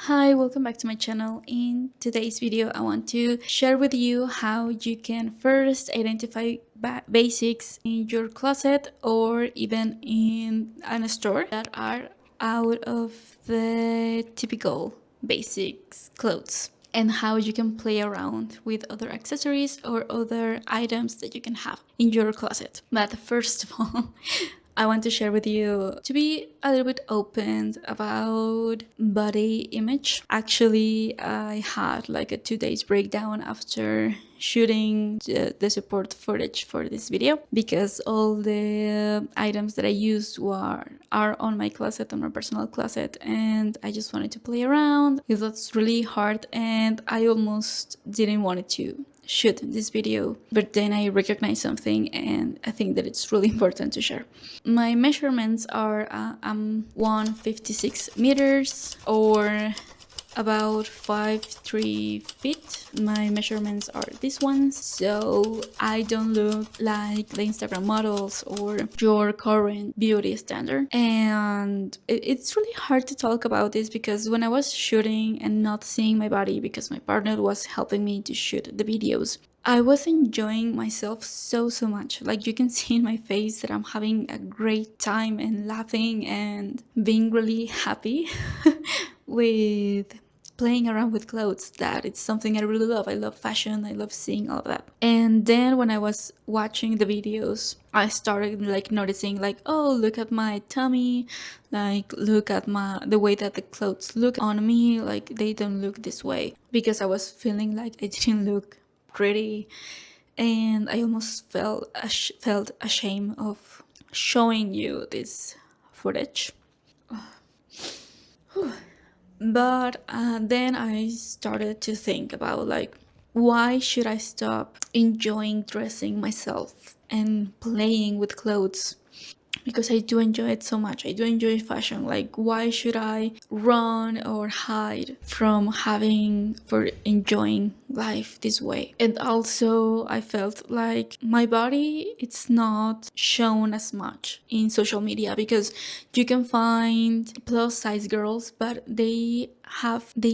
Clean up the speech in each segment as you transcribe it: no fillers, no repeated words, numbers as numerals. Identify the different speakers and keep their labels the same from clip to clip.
Speaker 1: Hi, welcome back to my channel. In today's video, I want to share with you how you can first identify basics in your closet or even in a store that are out of the typical basics clothes, and how you can play around with other accessories or other items that you can have in your closet. But first of all, I want to share with you to be a little bit open about body image. Actually, I had like a 2 days breakdown after shooting the support footage for this video, because all the items that I used are on my closet, on my personal closet, and I just wanted to play around. It was really hard and I almost didn't want it to shoot this video, but then I recognized something and I think that it's really important to share. My measurements are 156 meters or about 5'3" feet. My measurements are these ones, so I don't look like the Instagram models or your current beauty standard. And it's really hard to talk about this because when I was shooting and not seeing my body because my partner was helping me to shoot the videos, I was enjoying myself so much. Like, you can see in my face that I'm having a great time and laughing and being really happy with playing around with clothes. That it's something I really love. I love fashion, I love seeing all of that. And then when I was watching the videos, I started like noticing, like, oh, look at my tummy, like look at the way that the clothes look on me, like they don't look this way, because I was feeling like I didn't look pretty, and I almost felt ashamed of showing you this footage. But then I started to think about, like, why should I stop enjoying dressing myself and playing with clothes? Because I do enjoy it so much. I do enjoy fashion. Like, why should I run or hide from enjoying life this way? And also, I felt like my body, it's not shown as much in social media, because you can find plus size girls, but they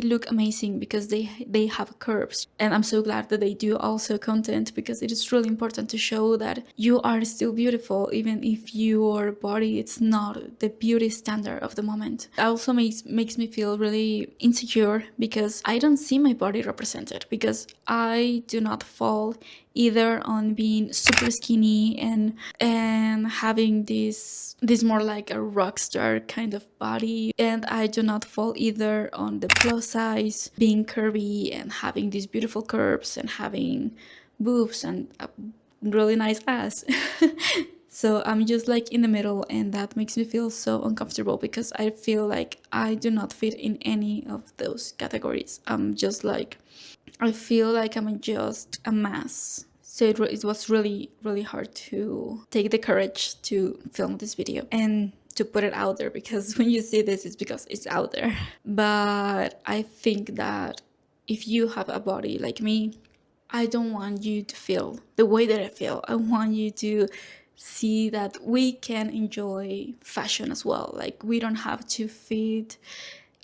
Speaker 1: look amazing because they have curves. And I'm so glad that they do also content, because it is really important to show that you are still beautiful even if your body, it's not the beauty standard of the moment. It also makes me feel really insecure because I don't see my body represented, because I do not fall either on being super skinny and having this more like a rock star kind of body, and I do not fall either on the plus size, being curvy and having these beautiful curves and having boobs and a really nice ass. So I'm just like in the middle, and that makes me feel so uncomfortable because I feel like I do not fit in any of those categories. I'm just like, I feel like I'm just a mess. So it was really hard to take the courage to film this video and to put it out there, because when you see this, it's because it's out there. But I think that if you have a body like me, I don't want you to feel the way that I feel. I want you to see that we can enjoy fashion as well. Like, we don't have to fit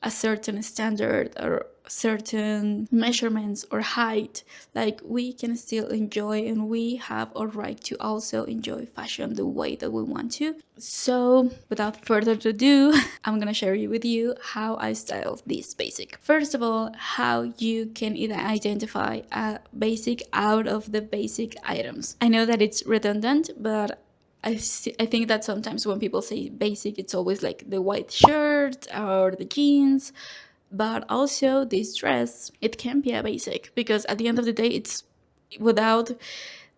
Speaker 1: a certain standard or certain measurements or height. Like, we can still enjoy, and we have a right to also enjoy fashion the way that we want to. So without further ado, I'm gonna share with you how I style this basic. First of all, how you can either identify a basic out of the basic items. I know that it's redundant, but I think that sometimes when people say basic, it's always like the white shirt or the jeans. But also this dress, it can be a basic, because at the end of the day, it's without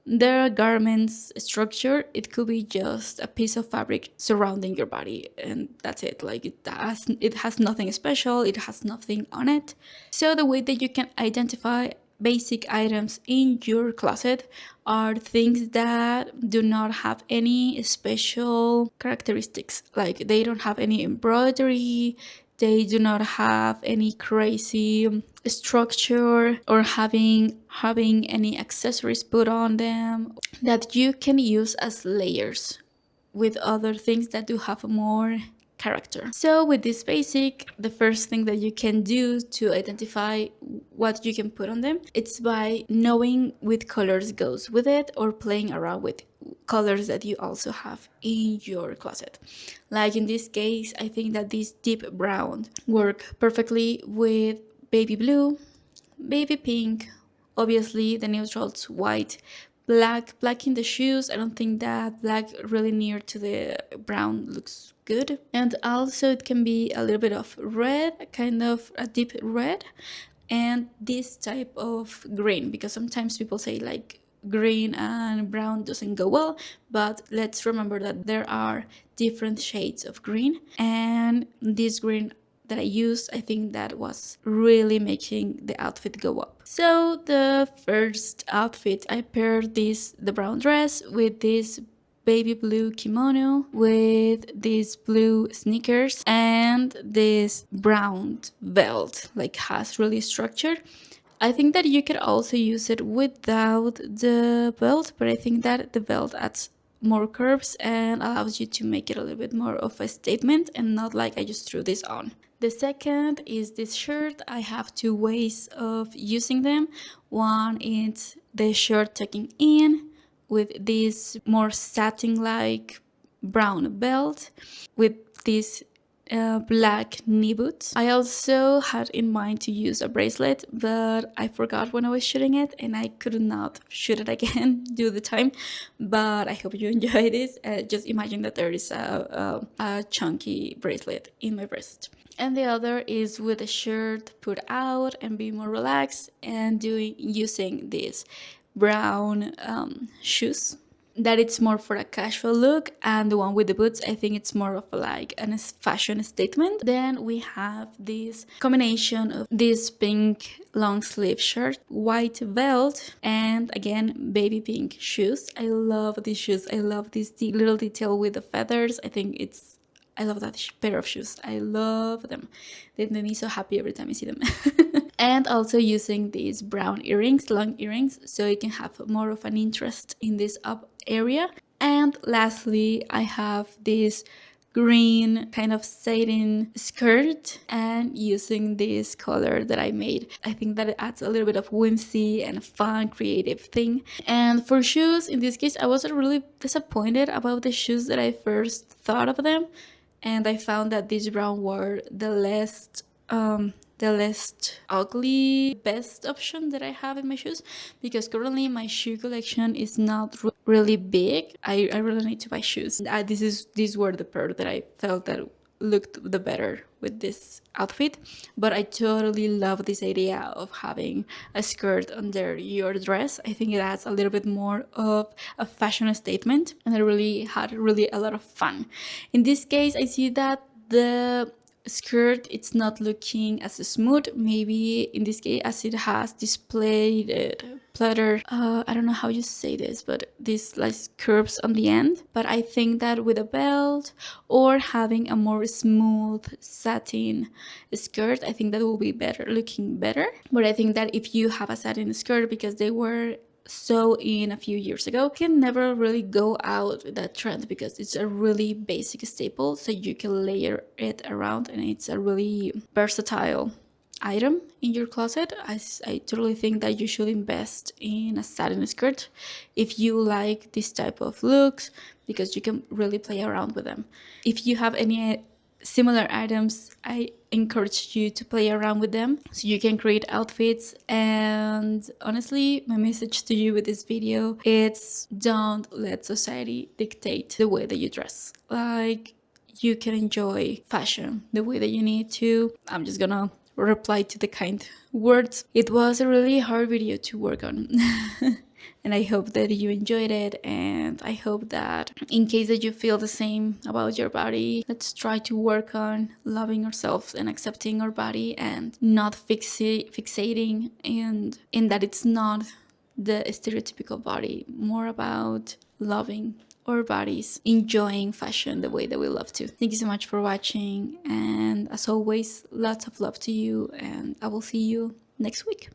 Speaker 1: the garment's structure, it could be just a piece of fabric surrounding your body, and that's it. Like, it has nothing special, it has nothing on it. So the way that you can identify basic items in your closet are things that do not have any special characteristics. Like, they don't have any embroidery, they do not have any crazy structure, or having any accessories put on them, that you can use as layers with other things that do have more character. So with this basic, the first thing that you can do to identify what you can put on them, it's by knowing which colors goes with it or playing around with colors that you also have in your closet. Like in this case, I think that this deep brown work perfectly with baby blue, baby pink, obviously the neutrals white, black in the shoes. I don't think that black really near to the brown looks good. And also it can be a little bit of red, kind of a deep red, and this type of green, because sometimes people say like green and brown doesn't go well, but let's remember that there are different shades of green, and this green that I used, I think that was really making the outfit go up. So the first outfit, I paired the brown dress with this baby blue kimono with these blue sneakers and this brown belt, like has really structured. I think that you could also use it without the belt, but I think that the belt adds more curves and allows you to make it a little bit more of a statement and not like I just threw this on. The second is this shirt. I have two ways of using them. One is the shirt tucking in with this more satin-like brown belt with this black knee boots. I also had in mind to use a bracelet, but I forgot when I was shooting it and I could not shoot it again due to the time. But I hope you enjoy this. Just imagine that there is a chunky bracelet in my wrist. And the other is with a shirt put out and be more relaxed and using these brown shoes. That it's more for a casual look, and the one with the boots, I think it's more of like a fashion statement. Then we have this combination of this pink long sleeve shirt, white belt, and again baby pink shoes. I love these shoes. I love this little detail with the feathers. I love that pair of shoes. I love them. They make me so happy every time I see them. And also using these brown earrings, long earrings, so you can have more of an interest in this up area. And lastly, I have this green kind of satin skirt and using this color that I made. I think that it adds a little bit of whimsy and a fun, creative thing. And for shoes, in this case, I wasn't really disappointed about the shoes that I first thought of them. And I found that these brown were the least ugly, best option that I have in my shoes, because currently my shoe collection is not really big. I really need to buy shoes. These were the pair that I felt that looked the better with this outfit. But I totally love this idea of having a skirt under your dress. I think it adds a little bit more of a fashion statement, and I really had a lot of fun. In this case, I see that the skirt, it's not looking as smooth, maybe in this case, as it has displayed platter, I don't know how you say this, but these like curves on the end. But I think that with a belt or having a more smooth satin skirt, I think that will be looking better. But I think that if you have a satin skirt, because they were so in a few years ago, can never really go out with that trend, because it's a really basic staple, so you can layer it around and it's a really versatile item in your closet. I totally think that you should invest in a satin skirt if you like this type of looks, because you can really play around with them. If you have any similar items, I encourage you to play around with them so you can create outfits. And honestly, my message to you with this video, it's don't let society dictate the way that you dress. Like, you can enjoy fashion the way that you need to. I'm just gonna reply to the kind words. It was a really hard video to work on. And I hope that you enjoyed it, and I hope that in case that you feel the same about your body, let's try to work on loving ourselves and accepting our body, and not fixating and in that it's not the stereotypical body, more about loving our bodies, enjoying fashion the way that we love to. Thank you so much for watching, and as always, lots of love to you, and I will see you next week.